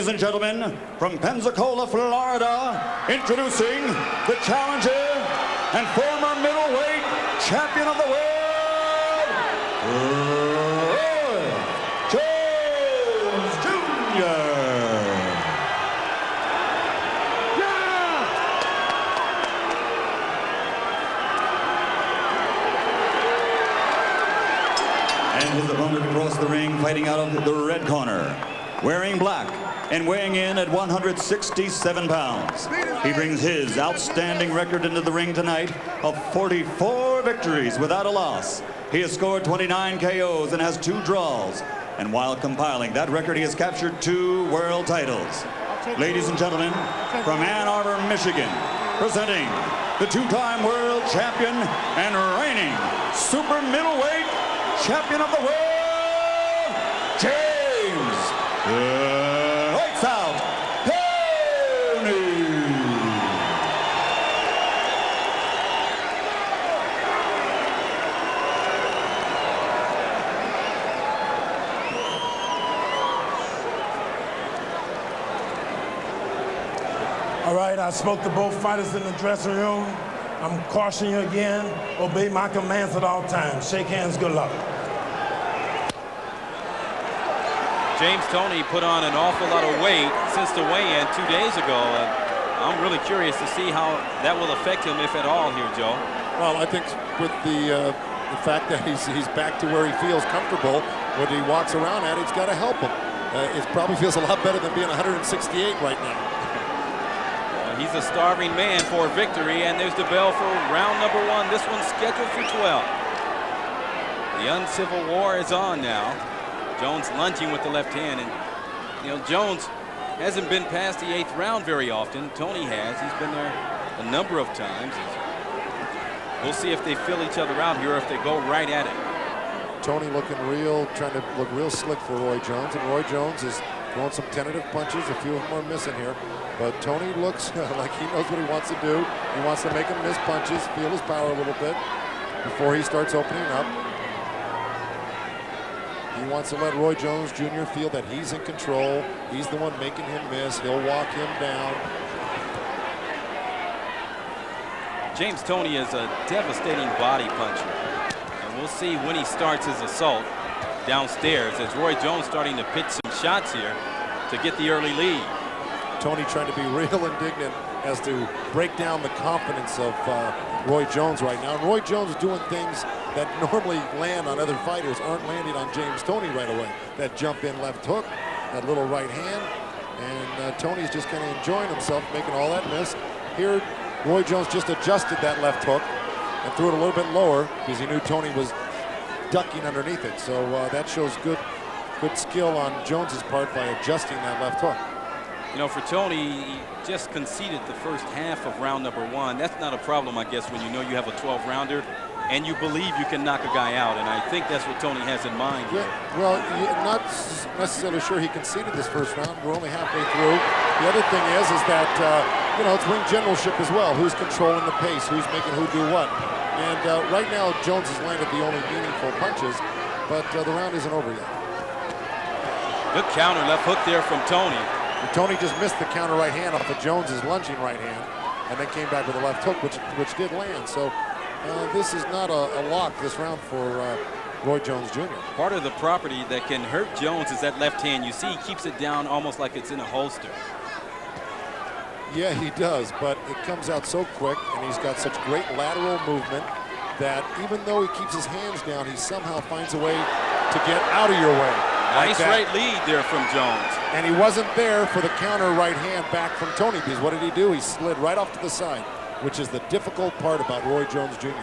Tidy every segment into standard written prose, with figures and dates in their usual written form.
Ladies and gentlemen, from Pensacola, Florida, introducing the challenger and former middleweight champion of the world, Roy Jones Jr. And his opponent across the ring, fighting out of the red corner, wearing black and weighing in at 167 pounds. He brings his outstanding record into the ring tonight of 44 victories without a loss. He has scored 29 KOs and has 2 draws. And while compiling that record, he has captured 2 world titles. Ladies and gentlemen, from Ann Arbor, Michigan, presenting the 2-time world champion and reigning super middleweight champion of the world, James Toney. All right, I spoke to both fighters in the dressing room. I'm cautioning you again, obey my commands at all times. Shake hands, good luck. James Toney put on an awful lot of weight since the weigh-in 2 days ago. I'm really curious to see how that will affect him, if at all, here, Joe. Well, I think with the fact that he's back to where he feels comfortable, when he walks around at, it's got to help him. It probably feels a lot better than being 168 right now. He's a starving man for victory, and there's the bell for round number 1. This one's scheduled for 12. The uncivil war is on now. Jones lunging with the left hand, and Jones hasn't been past the 8th round very often. Toney has. He's been there a number of times. We'll see if they fill each other out here, or if they go right at it. Toney looking trying to look real slick for Roy Jones, and Roy Jones is throwing some tentative punches. A few of them are missing here, but Toney looks like he knows what he wants to do. He wants to make him miss punches, feel his power a little bit before he starts opening up. He wants to let Roy Jones Jr. feel that he's in control. He's the one making him miss. He'll walk him down. James Toney is a devastating body puncher. And we'll see when he starts his assault downstairs, as Roy Jones starting to pitch some shots here to get the early lead. Toney trying to be real indignant as to break down the confidence of Roy Jones right now. And Roy Jones doing things that normally land on other fighters aren't landing on James Toney right away. That jump in left hook, that little right hand, and Toney's just kind of enjoying himself, making all that miss. Here, Roy Jones just adjusted that left hook and threw it a little bit lower because he knew Toney was ducking underneath it. So that shows good skill on Jones's part by adjusting that left hook. For Toney, he just conceded the first half of round number 1. That's not a problem, I guess, when you know you have a 12-rounder and you believe you can knock a guy out. And I think that's what Toney has in mind here. Yeah, well, not necessarily sure he conceded this first round. We're only halfway through. The other thing is that, it's ring generalship as well. Who's controlling the pace? Who's making who do what? And right now, Jones has landed the only meaningful punches, but the round isn't over yet. Good counter left hook there from Toney. And Toney just missed the counter right hand off of Jones's lunging right hand, and then came back with a left hook, which did land. So this is not a lock this round for Roy Jones Jr. Part of the property that can hurt Jones is that left hand. You see he keeps it down almost like it's in a holster. Yeah, he does, but it comes out so quick, and he's got such great lateral movement that even though he keeps his hands down, he somehow finds a way to get out of your way. Nice right lead there from Jones. And he wasn't there for the counter right hand back from Toney, because what did he do? He slid right off to the side, which is the difficult part about Roy Jones Jr.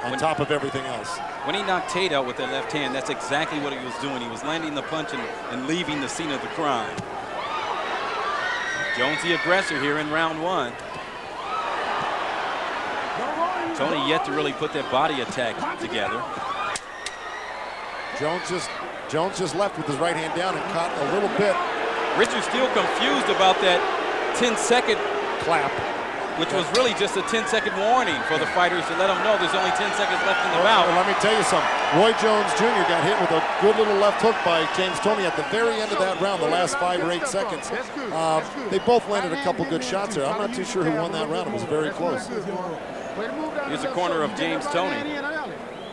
on top of everything else. When he knocked Tate out with that left hand, that's exactly what he was doing. He was landing the punch and leaving the scene of the crime. Jones the aggressor here in round 1. Toney yet to really put that body attack together. Jones just left with his right hand down and caught a little bit. Richard's still confused about that 10-second clap, which was really just a 10-second warning for the fighters to let them know there's only 10 seconds left in the bout. Well, let me tell you something. Roy Jones Jr. got hit with a good little left hook by James Toney at the very end of that round, the last 5 or 8 seconds. They both landed a couple good shots there. I'm not too sure who won that round. It was very close. Here's the corner of James Toney.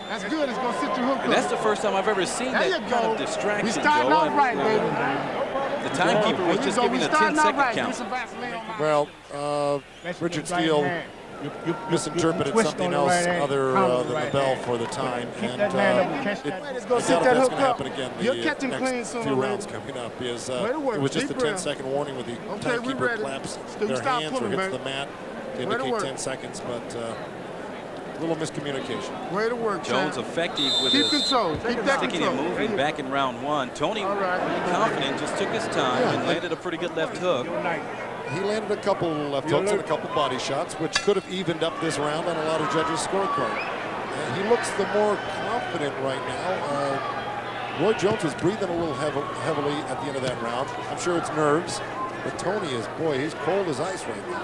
That's good. It's going to sit your hook. And that's the first time I've ever seen that kind of distraction, We starting out right, baby. The timekeeper was just giving a 10-second count. Well, Richard Steele misinterpreted something else other than the bell for the time, and I doubt if that's going to happen again the next few rounds coming up, because it was just a 10-second warning with the timekeeper claps their hands or hits the mat to indicate 10 seconds, but a little miscommunication. Way to work, Jones effective with his sticking and moving back in round 1. Toney, confident, just took his time and landed a pretty good left hook. He landed a couple left hooks and a couple body shots, which could have evened up this round on a lot of judges' scorecard. He looks the more confident right now. Roy Jones was breathing a little heavily at the end of that round. I'm sure it's nerves, but Toney is, boy, he's cold as ice right now.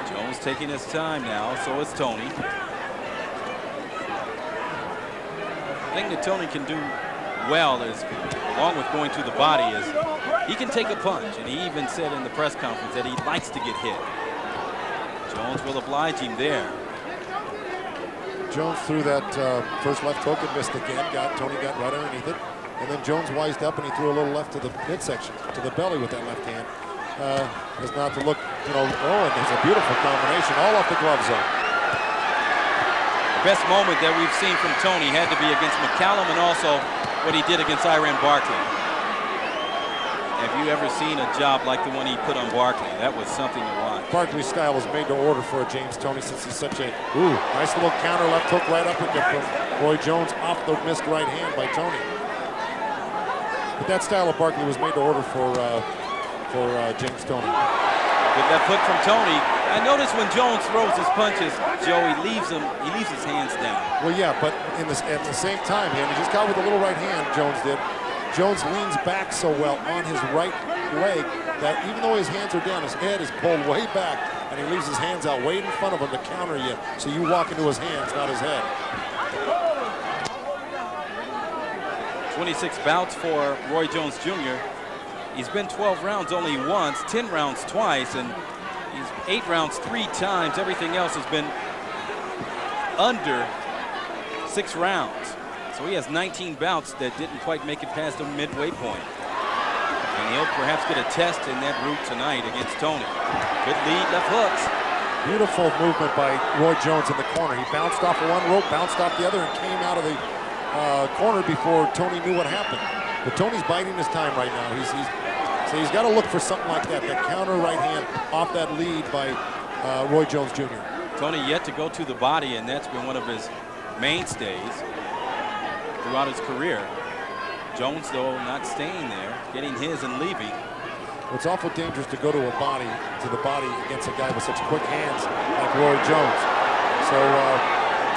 Jones taking his time now, so is Toney. The thing that Toney can do well is, along with going to the body, is he can take a punch, and he even said in the press conference that he likes to get hit. Jones will oblige him there. Jones threw that first left hook and missed again. Toney got right underneath it, and then Jones wised up and he threw a little left to the midsection, to the belly with that left hand. As not to look, you know, oh, and there's a beautiful combination all off the glove zone. The best moment that we've seen from Toney had to be against McCallum, and also what he did against Iran Barkley. Have you ever seen a job like the one he put on Barkley? That was something to watch. Barkley's style was made to order for a James Toney, since he's such a nice little counter left hook right uppercut from Roy Jones off the missed right hand by Toney. But that style of Barkley was made to order for James Toney. Good left hook from Toney. I notice when Jones throws his punches, Joe, he leaves his hands down. Well, yeah, but at the same time, he just got with a little right hand, Jones did. Jones leans back so well on his right leg that even though his hands are down, his head is pulled way back, and he leaves his hands out way in front of him to counter you. So you walk into his hands, not his head. 26 bouts for Roy Jones Jr. He's been 12 rounds only once, 10 rounds twice, and he's 8 rounds 3 times. Everything else has been under 6 rounds. So he has 19 bouts that didn't quite make it past the midway point. And he'll perhaps get a test in that route tonight against Toney. Good lead, left hooks. Beautiful movement by Roy Jones in the corner. He bounced off of one rope, bounced off the other, and came out of the corner before Toney knew what happened. But Toney's biding his time right now. So he's got to look for something like that, that counter right hand off that lead by Roy Jones Jr. Toney yet to go to the body, and that's been one of his mainstays throughout his career. Jones, though, not staying there, getting his and leaving. It's awful dangerous to go to the body against a guy with such quick hands like Roy Jones. So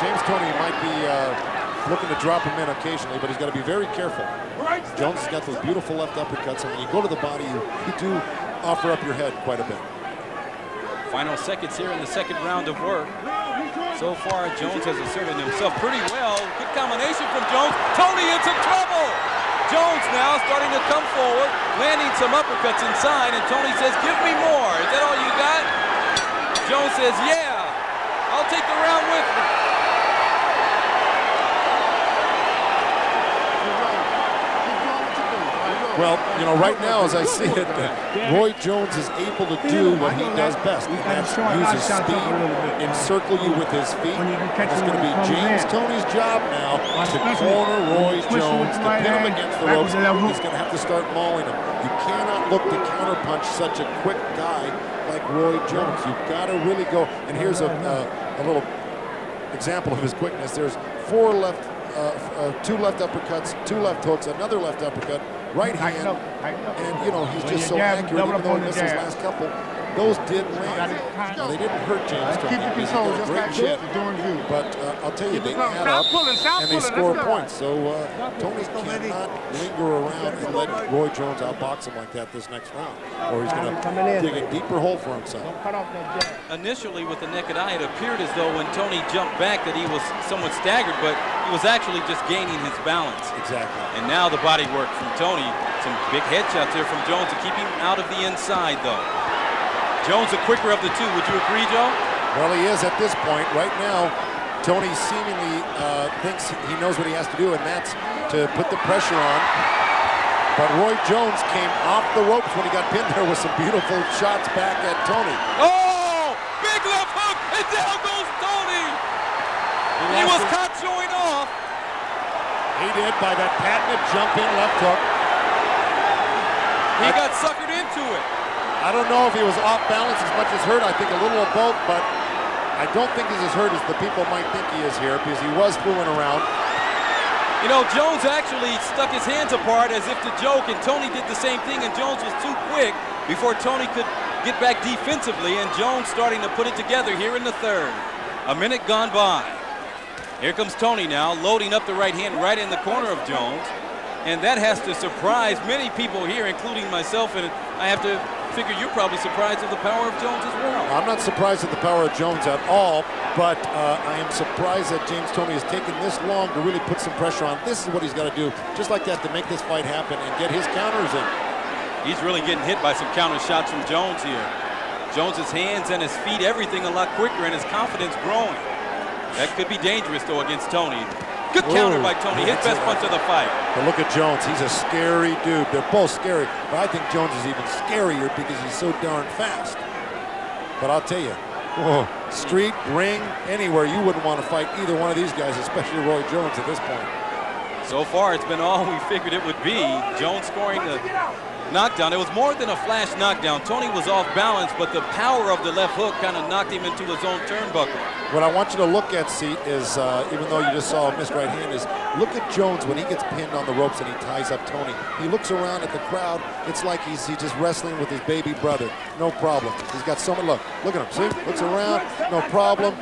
James Toney might be looking to drop him in occasionally, but he's got to be very careful. Jones has got those beautiful left uppercuts, and when you go to the body, you do offer up your head quite a bit. Final seconds here in the second round of work. So far, Jones has asserted himself pretty well. Good combination from Jones. Toney into trouble. Jones now starting to come forward, landing some uppercuts inside, and Toney says, "Give me more. Is that all you got?" Jones says, "Yeah, I'll take the round with me." Well, you know, right now, as I see it, Roy Jones is able to do what he does best, and that's use his speed, encircle you with his feet. It's going to be James Toney's job now to corner Roy Jones, to pin him against the ropes. He's going to have to start mauling him. You cannot look to counterpunch such a quick guy like Roy Jones. You've got to really go. And here's a little example of his quickness. There's 2 left uppercuts, 2 left hooks, another left uppercut, right hand, and you know, he's just so accurate, even though he missed his last couple. those did land. Now, they didn't hurt James Toney. Keep your control, just Great like chin. this. You're doing good. But I'll tell you, they add up and they score points. So Toney cannot linger around and let Roy Jones outbox him like that this next round, or he's going to dig a deeper hole for himself. Initially, with the naked eye, it appeared as though when Toney jumped back that he was somewhat staggered, but he was actually just gaining his balance. Exactly. And now the body work from Toney. Some big headshots there from Jones to keep him out of the inside, though. Jones the quicker of the two. Would you agree, Joe? Well, he is at this point. Right now, Toney seemingly thinks he knows what he has to do, and that's to put the pressure on. But Roy Jones came off the ropes when he got pinned there with some beautiful shots back at Toney. Oh! Big left hook, and down goes Toney! He was caught showing off. He did by that patented jump-in left hook. He got suckered into it. I don't know if he was off balance as much as hurt. I think a little of both, but I don't think he's as hurt as the people might think he is here, because he was fooling around. You know, Jones actually stuck his hands apart as if to joke, and Toney did the same thing, and Jones was too quick before Toney could get back defensively, and Jones starting to put it together here in the third. A minute gone by. Here comes Toney now, loading up the right hand right in the corner of Jones, and that has to surprise many people here, including myself, and I have to figure you're probably surprised at the power of Jones as well. I'm not surprised at the power of Jones at all, but I am surprised that James Toney has taken this long to really put some pressure on. This is what he's got to do, just like that, to make this fight happen and get his counters in. He's really getting hit by some counter shots from Jones here. Jones's hands and his feet, everything a lot quicker, and his confidence growing. That could be dangerous, though, against Toney. Good counter by Toney, his best punch of the fight. But look at Jones, he's a scary dude. They're both scary, but I think Jones is even scarier because he's so darn fast. But I'll tell you, street, ring, anywhere, you wouldn't want to fight either one of these guys, especially Roy Jones at this point. So far, it's been all we figured it would be. Jones scoring the knockdown. It was more than a flash knockdown. Toney was off balance, but the power of the left hook kind of knocked him into his own turnbuckle. What I want you to look at, Seat, is even though you just saw a missed right hand, is look at Jones when he gets pinned on the ropes and he ties up Toney. He looks around at the crowd. It's like he's just wrestling with his baby brother. No problem. He's got so much. Look at him. See? Looks around. No problem.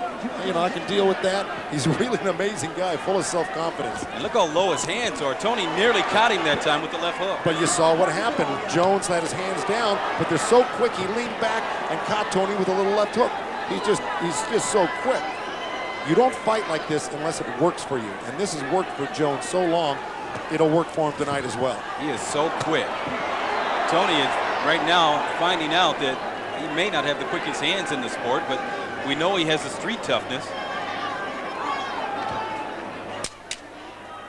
You know, I can deal with that. He's really an amazing guy, full of self-confidence. And look how low his hands are. Toney nearly caught him that time with the left hook. But you saw what happened. Jones had his hands down, but they're so quick. He leaned back and caught Toney with a little left hook. He's just so quick. You don't fight like this unless it works for you. And this has worked for Jones so long, it'll work for him tonight as well. He is so quick. Toney is right now finding out that he may not have the quickest hands in the sport, but we know he has the street toughness.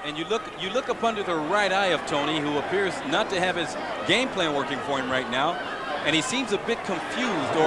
And you look up under the right eye of Toney, who appears not to have his game plan working for him right now, and he seems a bit confused or